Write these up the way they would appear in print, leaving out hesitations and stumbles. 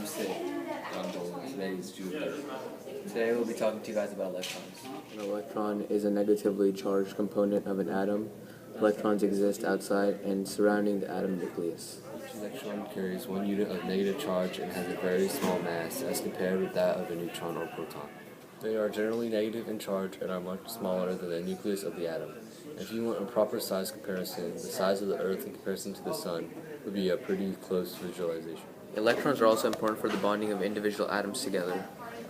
Namaste. I'm Joel. Today is June 3rd. Today we'll be talking to you guys about electrons. An electron is a negatively charged component of an atom. Electrons exist outside and surrounding the atom nucleus. Each electron carries 1 unit of negative charge and has a very small mass as compared with that of a neutron or proton. They are generally negative in charge and are much smaller than the nucleus of the atom. If you want a proper size comparison, the size of the Earth in comparison to the Sun would be a pretty close visualization. Electrons are also important for the bonding of individual atoms together.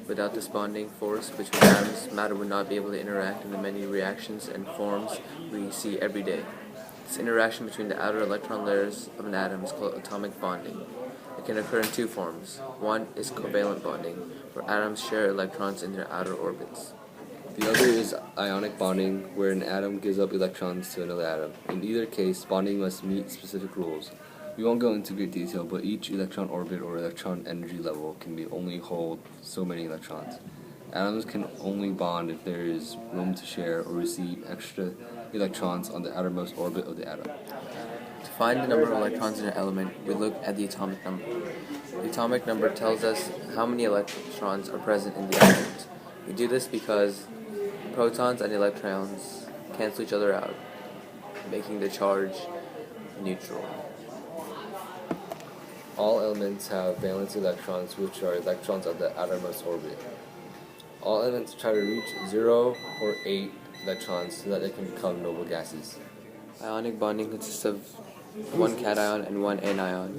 Without this bonding force between atoms, matter would not be able to interact in the many reactions and forms we see every day. This interaction between the outer electron layers of an atom is called atomic bonding. It can occur in two forms. One is covalent bonding, where atoms share electrons in their outer orbits. The other is ionic bonding, where an atom gives up electrons to another atom. In either case, bonding must meet specific rules. We won't go into great detail, but each electron orbit or electron energy level can only hold so many electrons. Atoms can only bond if there is room to share or receive extra electrons on the outermost orbit of the atom. To find the number of electrons in an element, we look at the atomic number. The atomic number tells us how many electrons are present in the element. We do this because protons and electrons cancel each other out, making the charge neutral. All elements have valence electrons, which are electrons of the outermost orbit. All elements try to reach 0 or 8 electrons so that they can become noble gases. Ionic bonding consists of one cation and one anion.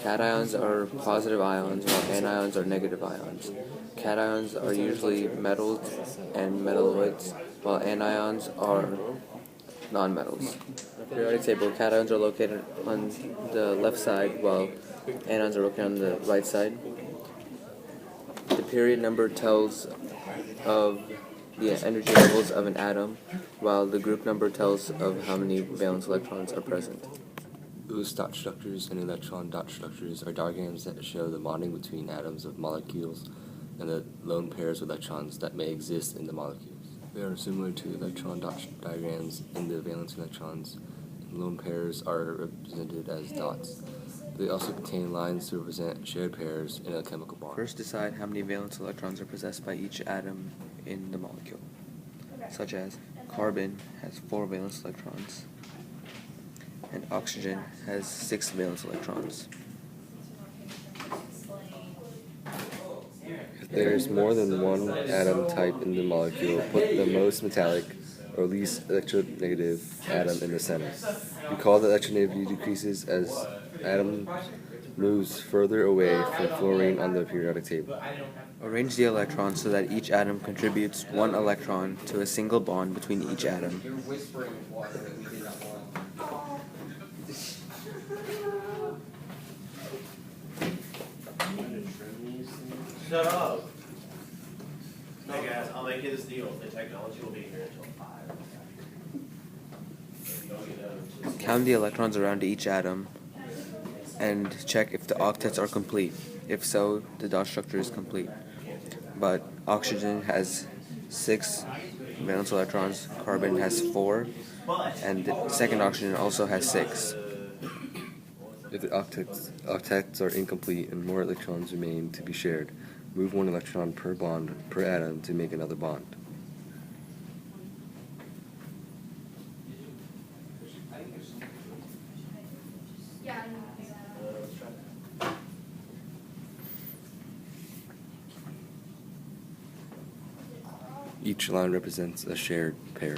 Cations are positive ions, while anions are negative ions. Cations are usually metals and metalloids, while anions are nonmetals. In the periodic table, cations are located on the left side, while anions are located on the right side. The period number tells of the energy levels of an atom, while the group number tells of how many valence electrons are present. Boost dot structures and electron dot structures are diagrams that show the bonding between atoms of molecules and the lone pairs of electrons that may exist in the molecules. They are similar to electron dot diagrams in the valence electrons, and lone pairs are represented as dots. They also contain lines to represent shared pairs in a chemical bond. First, decide how many valence electrons are possessed by each atom in the molecule, such as carbon has 4 valence electrons, and oxygen has 6 valence electrons. If there is more than one atom type in the molecule, put the most metallic or least electronegative atom in the center. Recall that electronegativity decreases as atom moves further away from fluorine on the periodic table. Arrange the electrons so that each atom contributes 1 electron to a single bond between each atom. Shut up. Hey guys, I'll make you this deal. The technology will be here until 5. Count the electrons around each atom and check if the octets are complete. If so, the dot structure is complete. But oxygen has 6 valence electrons, carbon has 4, and the second oxygen also has 6. If the octets are incomplete and more electrons remain to be shared, move 1 electron per bond per atom to make another bond. Each line represents a shared pair.